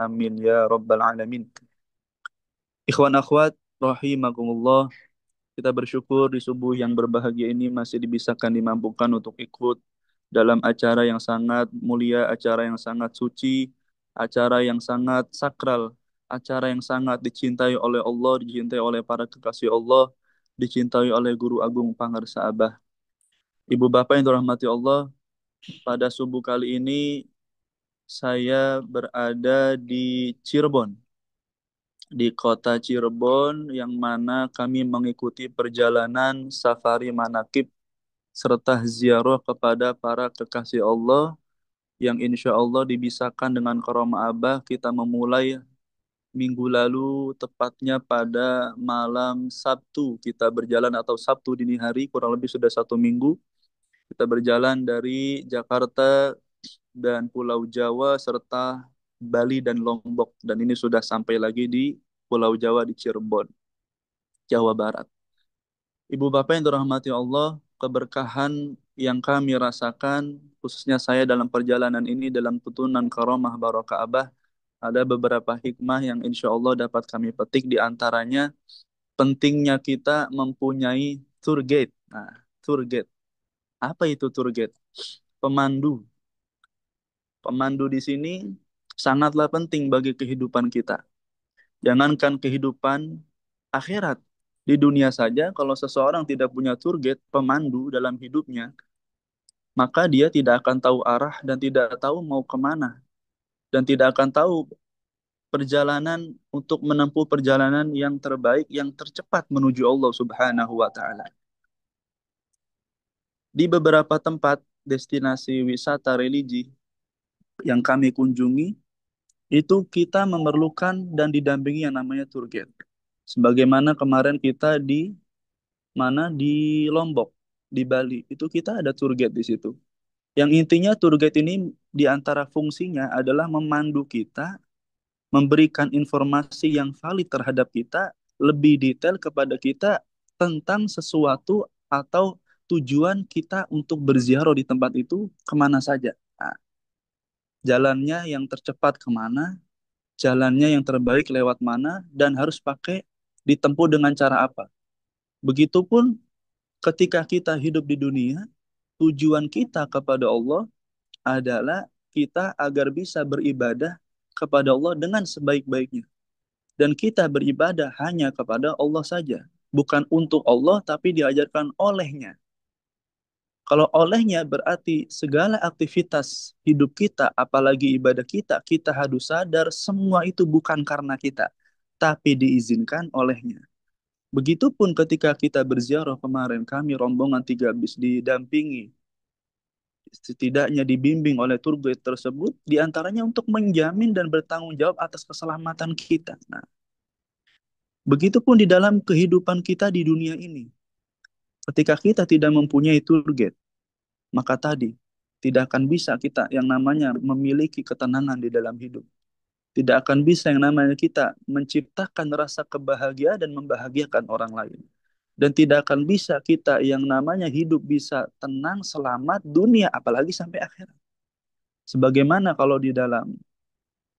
amin ya rabbal alamin. Ikhwan akhwat rahimakumullah, kita bersyukur di subuh yang berbahagia ini masih dibisakan dimampukan untuk ikut dalam acara yang sangat mulia, acara yang sangat suci, acara yang sangat sakral, acara yang sangat dicintai oleh Allah, dicintai oleh para kekasih Allah, dicintai oleh Guru Agung Pangarsa Abah. Ibu bapak yang dirahmati Allah, pada subuh kali ini saya berada di Cirebon, di kota Cirebon yang mana kami mengikuti perjalanan safari manakib serta ziarah kepada para kekasih Allah yang insya Allah dibisahkan dengan karomah Abah. Kita memulai minggu lalu tepatnya pada malam Sabtu kita berjalan, atau Sabtu dini hari, kurang lebih sudah 1 minggu kita berjalan dari Jakarta dan Pulau Jawa serta Bali dan Lombok, dan ini sudah sampai lagi di Pulau Jawa di Cirebon, Jawa Barat. Ibu bapak yang dirahmati Allah, keberkahan yang kami rasakan khususnya saya dalam perjalanan ini dalam tuntunan karomah barokah Abah, ada beberapa hikmah yang insya Allah dapat kami petik. Di antaranya pentingnya kita mempunyai tour guide. Nah, tour guide, apa itu tour guide? Pemandu. Pemandu di sini sangatlah penting bagi kehidupan kita. Jangankan kehidupan akhirat, di dunia saja kalau seseorang tidak punya tour guide, pemandu dalam hidupnya, maka dia tidak akan tahu arah dan tidak tahu mau kemana, dan tidak akan tahu perjalanan untuk menempuh perjalanan yang terbaik, yang tercepat menuju Allah Subhanahu wa Ta'ala. Di beberapa tempat destinasi wisata religi yang kami kunjungi, itu kita memerlukan dan didampingi yang namanya tour guide. Sebagaimana kemarin kita di mana di Lombok, di Bali, itu kita ada tour guide di situ. Yang intinya tour guide ini di antara fungsinya adalah memandu kita, memberikan informasi yang valid terhadap kita, lebih detail kepada kita tentang sesuatu atau tujuan kita untuk berziarah di tempat itu kemana saja. Nah, jalannya yang tercepat kemana, jalannya yang terbaik lewat mana, dan harus pakai ditempuh dengan cara apa. Begitupun ketika kita hidup di dunia, tujuan kita kepada Allah adalah kita agar bisa beribadah kepada Allah dengan sebaik-baiknya. Dan kita beribadah hanya kepada Allah saja. Bukan untuk Allah, tapi diajarkan olehnya. Kalau olehnya berarti segala aktivitas hidup kita, apalagi ibadah kita, kita harus sadar semua itu bukan karena kita, tapi diizinkan olehnya. Begitupun ketika kita berziarah kemarin, kami rombongan 3 bis didampingi, setidaknya dibimbing oleh tour guide tersebut, diantaranya untuk menjamin dan bertanggung jawab atas keselamatan kita. Nah, begitupun di dalam kehidupan kita di dunia ini. Ketika kita tidak mempunyai tour guide, maka tadi tidak akan bisa kita yang namanya memiliki ketenangan di dalam hidup. Tidak akan bisa yang namanya kita menciptakan rasa kebahagiaan dan membahagiakan orang lain. Dan tidak akan bisa kita yang namanya hidup bisa tenang, selamat, dunia, apalagi sampai akhirat. Sebagaimana kalau di dalam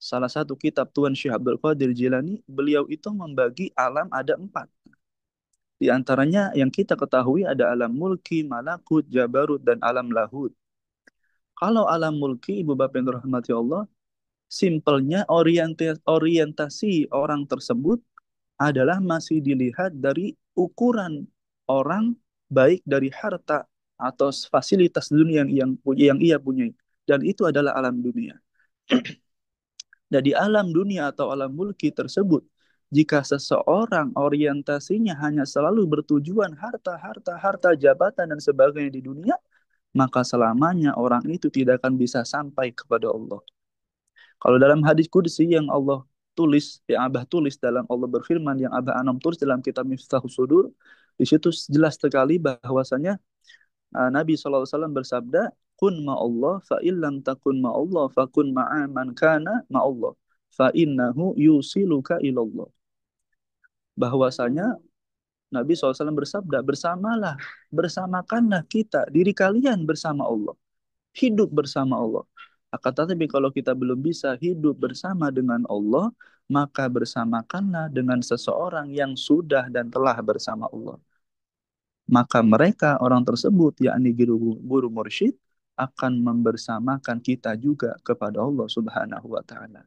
salah satu kitab Tuan Syekh Abdul Qadir Jilani, beliau itu membagi alam ada 4. Di antaranya yang kita ketahui ada alam mulki, malakut, jabarut, dan alam lahut. Kalau alam mulki, ibu bapak yang dirahmati Allah, simpelnya orientasi orang tersebut adalah masih dilihat dari ukuran orang, baik dari harta atau fasilitas dunia yang ia punyai, dan itu adalah alam dunia. Dan di alam dunia atau alam mulki tersebut, jika seseorang orientasinya hanya selalu bertujuan harta, harta, harta, jabatan, dan sebagainya di dunia, maka selamanya orang itu tidak akan bisa sampai kepada Allah. Kalau dalam hadis qudsi yang Allah tulis, yang Abah tulis dalam Allah berfirman, yang Abah Anam tulis dalam kitab Miftahus Sudur, di situ jelas sekali bahwasanya Nabi SAW bersabda, kun ma'allah fa illam takun ma'allah fa kun ma'a man kana ma'allah fa innahu yusiluka ilallah. Bahwasanya Nabi SAW bersabda, bersamalah, bersamakanlah kita, diri kalian bersama Allah, hidup bersama Allah. Akan tetapi kalau kita belum bisa hidup bersama dengan Allah, maka bersamakanlah dengan seseorang yang sudah dan telah bersama Allah. Maka mereka orang tersebut, yakni guru mursyid, akan membersamakan kita juga kepada Allah Subhanahu wa taala.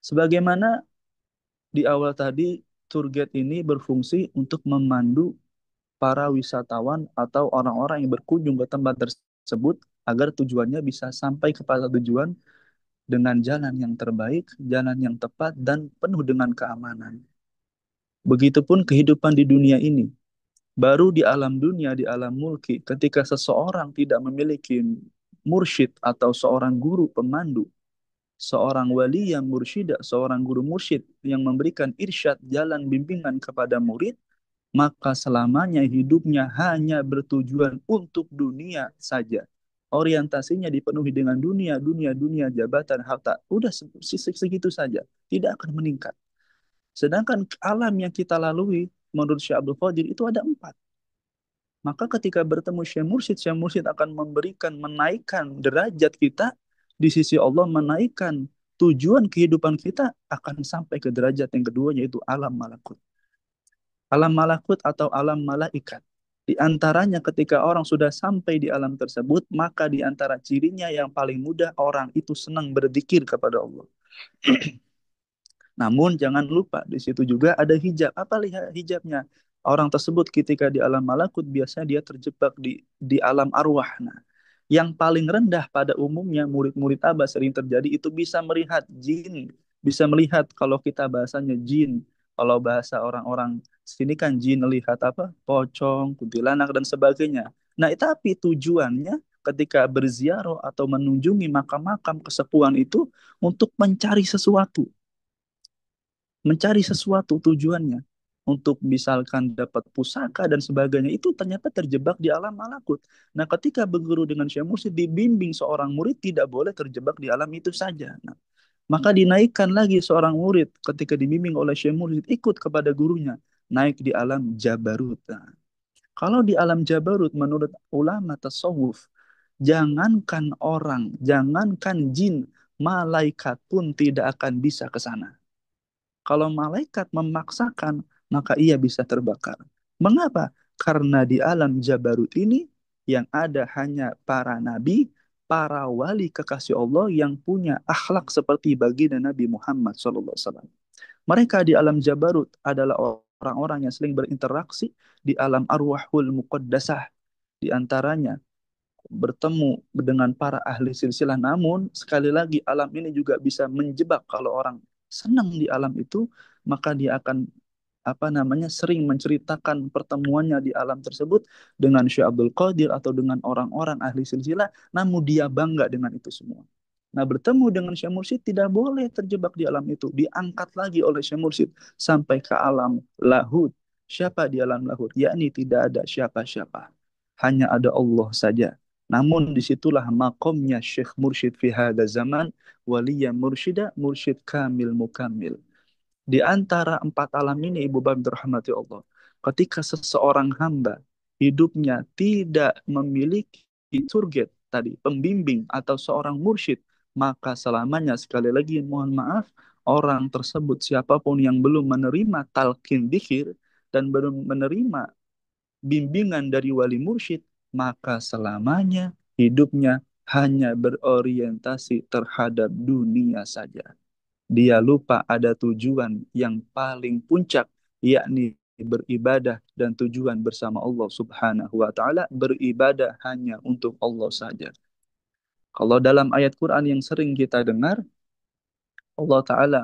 Sebagaimana di awal tadi, tour guide ini berfungsi untuk memandu para wisatawan atau orang-orang yang berkunjung ke tempat tersebut agar tujuannya bisa sampai kepada tujuan dengan jalan yang terbaik, jalan yang tepat, dan penuh dengan keamanan. Begitupun kehidupan di dunia ini. Baru di alam dunia, di alam mulki, ketika seseorang tidak memiliki mursyid atau seorang guru pemandu, seorang wali yang mursyid, seorang guru mursyid yang memberikan irsyad jalan bimbingan kepada murid, maka selamanya hidupnya hanya bertujuan untuk dunia saja. Orientasinya dipenuhi dengan dunia, dunia, dunia, jabatan, harta. Udah segitu saja, tidak akan meningkat. Sedangkan alam yang kita lalui, menurut Syekh Abdul Qadir, itu ada empat. Maka ketika bertemu Syekh Mursyid akan memberikan, menaikkan derajat kita di sisi Allah, menaikkan tujuan kehidupan kita akan sampai ke derajat yang kedua, yaitu alam malakut. Alam malakut atau alam malaikat. Di antaranya ketika orang sudah sampai di alam tersebut, maka di antara cirinya yang paling mudah orang itu senang berzikir kepada Allah. Namun jangan lupa di situ juga ada hijab. Apa lihat hijabnya? Orang tersebut ketika di alam malakut biasanya dia terjebak di alam arwah. Nah, yang paling rendah pada umumnya murid-murid Abah sering terjadi itu bisa melihat jin, bisa melihat kalau kita bahasanya jin, kalau bahasa orang-orang sini kan jin lihat apa? Pocong, kuntilanak dan sebagainya. Nah, tapi tujuannya ketika berziarah atau mengunjungi makam-makam kesepuhan itu untuk mencari sesuatu tujuannya untuk misalkan dapat pusaka dan sebagainya itu ternyata terjebak di alam malakut. Nah, ketika berguru dengan Syekh Mursyid dibimbing seorang murid tidak boleh terjebak di alam itu saja. Nah, maka dinaikkan lagi seorang murid ketika dibimbing oleh Syekh Mursyid ikut kepada gurunya naik di alam Jabarut. Nah, kalau di alam Jabarut menurut ulama tasawuf jangankan orang, jangankan jin, malaikat pun tidak akan bisa ke sana. Kalau malaikat memaksakan, maka ia bisa terbakar. Mengapa? Karena di alam Jabarut ini yang ada hanya para nabi, para wali kekasih Allah yang punya akhlak seperti baginda Nabi Muhammad SAW. Mereka di alam Jabarut adalah orang-orang yang sering berinteraksi di alam arwahul muqaddasah. Di antaranya bertemu dengan para ahli silsilah. Namun sekali lagi alam ini juga bisa menjebak kalau orang senang di alam itu, maka dia akan apa namanya sering menceritakan pertemuannya di alam tersebut dengan Syekh Abdul Qadir atau dengan orang-orang ahli silsilah, namun dia bangga dengan itu semua. Nah, bertemu dengan Syekh Mursyid tidak boleh terjebak di alam itu, diangkat lagi oleh Syekh Mursyid sampai ke alam lahud. Siapa di alam lahud? Yakni tidak ada siapa-siapa, hanya ada Allah saja. Namun disitulah makomnya Syekh Mursyid fi hada zaman, waliya mursyida, mursyid kamil mukamil. Di antara empat alam ini, Ibu Bapak dirahmati Allah, ketika seseorang hamba hidupnya tidak memiliki surget tadi, pembimbing atau seorang mursyid, maka selamanya sekali lagi mohon maaf, orang tersebut siapapun yang belum menerima talqin dzikir dan belum menerima bimbingan dari wali mursyid, maka selamanya hidupnya hanya berorientasi terhadap dunia saja. Dia lupa ada tujuan yang paling puncak, yakni beribadah dan tujuan bersama Allah Subhanahu wa taala, beribadah hanya untuk Allah saja. Kalau dalam ayat Quran yang sering kita dengar, Allah taala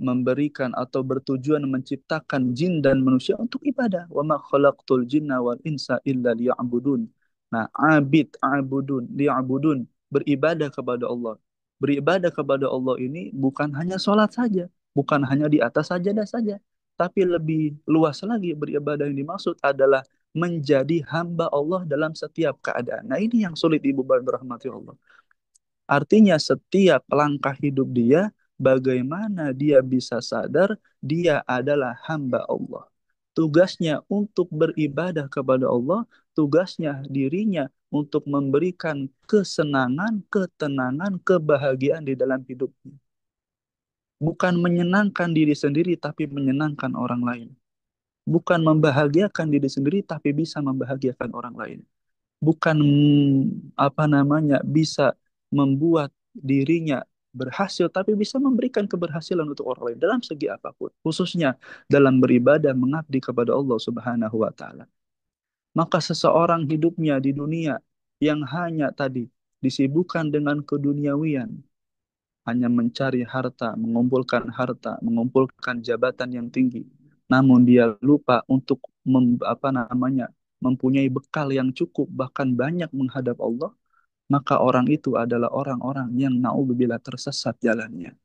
memberikan atau bertujuan menciptakan jin dan manusia untuk ibadah. Wa ma khalaqtul jinna wal insa illa liya'budun. Nah, abudun, liya'budun, beribadah kepada Allah. Beribadah kepada Allah ini bukan hanya sholat saja, bukan hanya di atas sajadah saja, tapi lebih luas lagi beribadah yang dimaksud adalah menjadi hamba Allah dalam setiap keadaan. Nah, ini yang sulit Ibu berahmati Allah. Artinya setiap langkah hidup dia, bagaimana dia bisa sadar dia adalah hamba Allah. tugasnya untuk beribadah kepada Allah, tugasnya dirinya untuk memberikan kesenangan, ketenangan, kebahagiaan di dalam hidupnya. Bukan menyenangkan diri sendiri, tapi menyenangkan orang lain. Bukan membahagiakan diri sendiri, tapi bisa membahagiakan orang lain. Bukan apa namanya bisa membuat dirinya berhasil, tapi bisa memberikan keberhasilan untuk orang lain dalam segi apapun, khususnya dalam beribadah mengabdi kepada Allah Subhanahu wa taala. Maka seseorang hidupnya di dunia yang hanya tadi disibukkan dengan keduniawian, hanya mencari harta, mengumpulkan jabatan yang tinggi, namun dia lupa untuk apa namanya mempunyai bekal yang cukup bahkan banyak menghadap Allah, maka orang itu adalah orang-orang yang naudzubillah tersesat jalannya.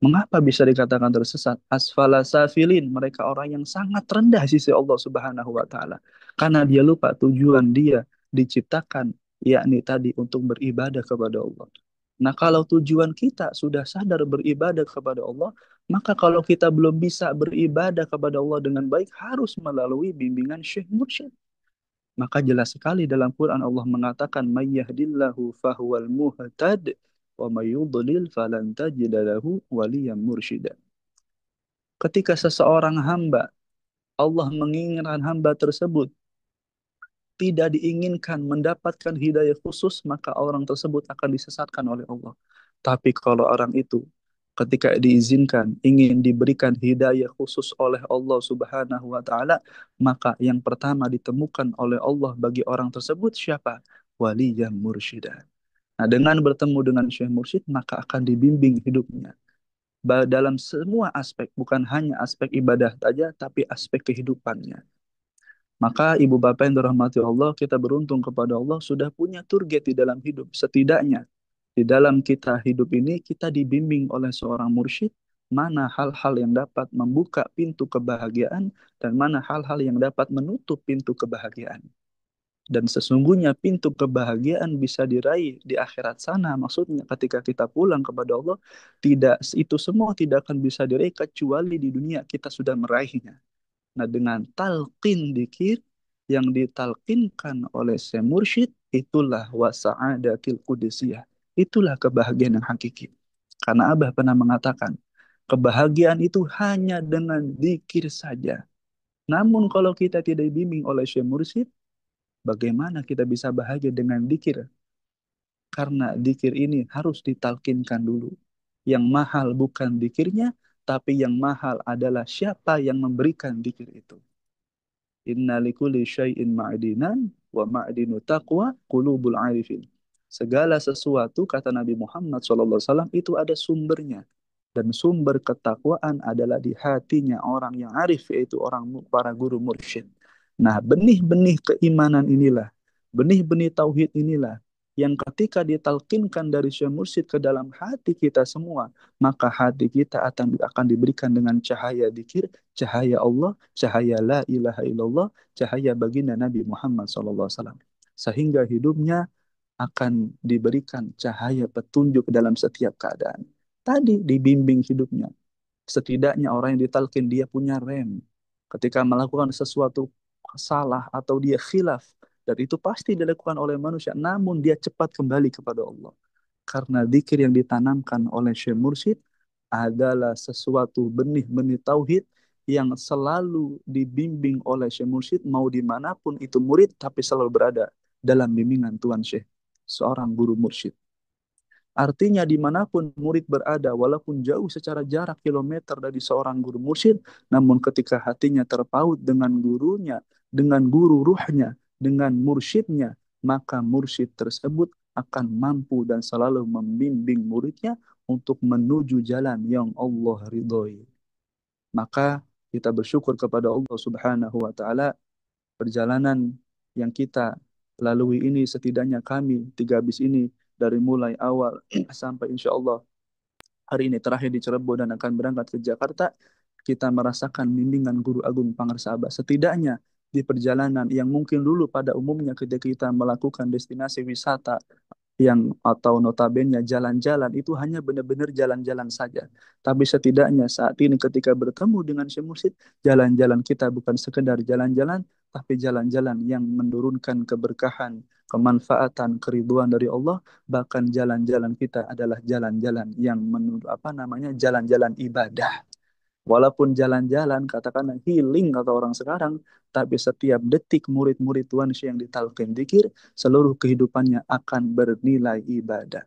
Mengapa bisa dikatakan tersesat? Asfala safilin, mereka orang yang sangat rendah di sisi Allah Subhanahu wa taala. Karena dia lupa tujuan dia diciptakan, yakni tadi untuk beribadah kepada Allah. Nah, kalau tujuan kita sudah sadar beribadah kepada Allah, maka kalau kita belum bisa beribadah kepada Allah dengan baik, harus melalui bimbingan Syekh Mursyid. Maka jelas sekali dalam Quran Allah mengatakan may yahdillahu fahuwal muhtad wa may yudlil falan tajida lahu waliyan mursyida. Ketika seseorang hamba Allah menginginkan hamba tersebut tidak diinginkan mendapatkan hidayah khusus, maka orang tersebut akan disesatkan oleh Allah. Tapi kalau orang itu ketika diizinkan ingin diberikan hidayah khusus oleh Allah Subhanahu wa taala, maka yang pertama ditemukan oleh Allah bagi orang tersebut siapa? Wali yang mursyida. Nah, dengan bertemu dengan Syekh Mursyid, maka akan dibimbing hidupnya. Dalam semua aspek, bukan hanya aspek ibadah saja, tapi aspek kehidupannya. Maka ibu bapak yang dirahmati Allah, kita beruntung kepada Allah sudah punya target di dalam hidup. Setidaknya di dalam kita hidup ini kita dibimbing oleh seorang mursyid mana hal-hal yang dapat membuka pintu kebahagiaan dan mana hal-hal yang dapat menutup pintu kebahagiaan. Dan sesungguhnya pintu kebahagiaan bisa diraih di akhirat sana. Maksudnya ketika kita pulang kepada Allah, tidak itu semua tidak akan bisa diraih kecuali di dunia kita sudah meraihnya. Nah, dengan talqin dikir yang ditalqinkan oleh Syekh Mursyid, itulah wasa'adatil qudusiyah. Itulah kebahagiaan yang hakiki. Karena Abah pernah mengatakan, kebahagiaan itu hanya dengan dikir saja. Namun kalau kita tidak dibimbing oleh Syekh Mursyid, bagaimana kita bisa bahagia dengan dikir? Karena dikir ini harus ditalkinkan dulu. Yang mahal bukan dikirnya, tapi yang mahal adalah siapa yang memberikan dikir itu. Inna likulli syai'in ma'dinan wa ma'dinu taqwa qulubul arifin. Segala sesuatu kata Nabi Muhammad SAW itu ada sumbernya. Dan sumber ketakwaan adalah di hatinya orang yang arif, yaitu orang para guru mursyid. Nah, benih-benih keimanan inilah, benih-benih tauhid inilah yang ketika ditalkinkan dari Syekh Mursyid ke dalam hati kita semua, maka hati kita akan diberikan dengan cahaya dzikir, cahaya Allah, cahaya la ilaha illallah, cahaya baginda Nabi Muhammad SAW. Sehingga hidupnya akan diberikan cahaya petunjuk dalam setiap keadaan. Tadi dibimbing hidupnya. Setidaknya orang yang ditalkin dia punya rem. Ketika melakukan sesuatu salah atau dia khilaf, dan itu pasti dilakukan oleh manusia, namun dia cepat kembali kepada Allah. Karena zikir yang ditanamkan oleh Syekh Mursyid adalah sesuatu benih-benih tauhid yang selalu dibimbing oleh Syekh Mursyid mau dimanapun itu murid tapi selalu berada dalam bimbingan Tuan Syekh, seorang guru mursyid. Artinya dimanapun murid berada, walaupun jauh secara jarak kilometer dari seorang guru mursyid, namun ketika hatinya terpaut dengan gurunya, dengan guru ruhnya, dengan mursyidnya, maka mursyid tersebut akan mampu dan selalu membimbing muridnya untuk menuju jalan yang Allah ridhoi. Maka kita bersyukur kepada Allah Subhanahu wa taala, perjalanan yang kita lalui ini, setidaknya kami tiga bis ini dari mulai awal sampai insya Allah hari ini terakhir di Cirebon dan akan berangkat ke Jakarta, kita merasakan bimbingan Guru Agung Pangarsaba. Setidaknya di perjalanan yang mungkin dulu pada umumnya ketika kita melakukan destinasi wisata yang atau notabene jalan-jalan itu hanya benar-benar jalan-jalan saja. Tapi setidaknya saat ini ketika bertemu dengan Syekh Mursyid, jalan-jalan kita bukan sekedar jalan-jalan, tapi jalan-jalan yang menurunkan keberkahan, kemanfaatan, keriduan dari Allah. Bahkan jalan-jalan kita adalah jalan-jalan yang menurut apa namanya jalan-jalan ibadah. Walaupun jalan-jalan, katakanlah healing kata orang sekarang, tapi setiap detik murid-murid Tuhan yang ditalqin dzikir, seluruh kehidupannya akan bernilai ibadah.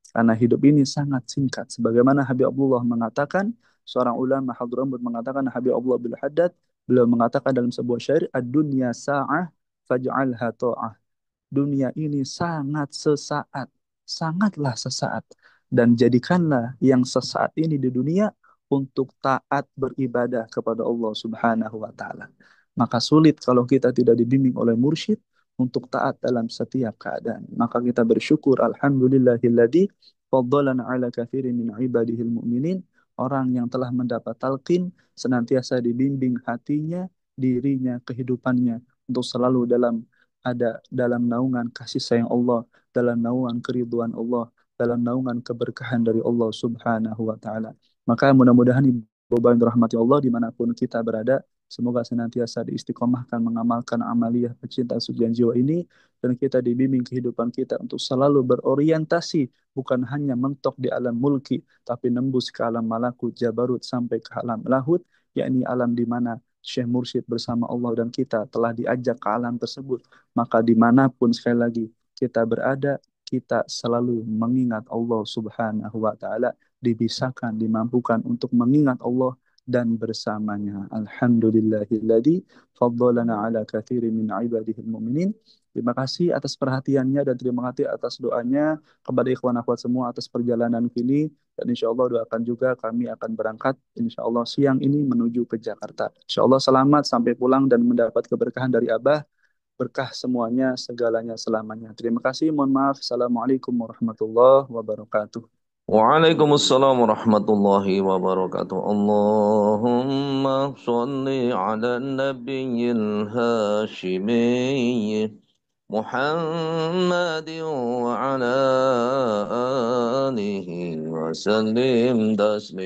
Karena hidup ini sangat singkat. Sebagaimana Habib Abdullah mengatakan, seorang ulama Hadramut mengatakan, Habib Abdullah bin Haddad, beliau mengatakan dalam sebuah syair, ad-dunya sa'ah faj'alha ta'ah. Dunia ini sangat sesaat, sangatlah sesaat. Dan jadikanlah yang sesaat ini di dunia untuk taat beribadah kepada Allah Subhanahu wa Ta'ala. Maka sulit kalau kita tidak dibimbing oleh mursyid untuk taat dalam setiap keadaan. Maka kita bersyukur, alhamdulillahilladzi faddalana ala kathirin min ibadihil mu'minin. Orang yang telah mendapat talqin senantiasa dibimbing hatinya, dirinya, kehidupannya untuk selalu ada dalam naungan kasih sayang Allah, dalam naungan keriduan Allah, dalam naungan keberkahan dari Allah Subhanahu wa Ta'ala. Maka mudah-mudahan ibu bapak yang dirahmati Allah dimanapun kita berada, semoga senantiasa diistiqomahkan mengamalkan amaliyah pecinta sucian jiwa ini, dan kita dibimbing kehidupan kita untuk selalu berorientasi bukan hanya mentok di alam mulki, tapi nembus ke alam malakut, jabarut sampai ke alam lahut, yakni alam di mana Syekh Mursyid bersama Allah dan kita telah diajak ke alam tersebut. Maka dimanapun sekali lagi kita berada, kita selalu mengingat Allah Subhanahu wa Ta'ala, dibisahkan, dimampukan untuk mengingat Allah dan bersamanya. Alhamdulillahilladzi faddalana ala katsirin min ibadihi mu'minin. Terima kasih atas perhatiannya dan terima kasih atas doanya kepada ikhwan akhwat semua atas perjalanan ini. Dan insya Allah doakan juga kami akan berangkat insya Allah siang ini menuju ke Jakarta. Insya Allah selamat sampai pulang dan mendapat keberkahan dari Abah, berkah semuanya, segalanya selamanya. Terima kasih, mohon maaf. Assalamualaikum warahmatullahi wabarakatuh. Waalaikumsalam warahmatullahi wabarakatuh. Allahumma salli ala nabiyil hashimi Muhammad wa ala alihi wa sallim taslim.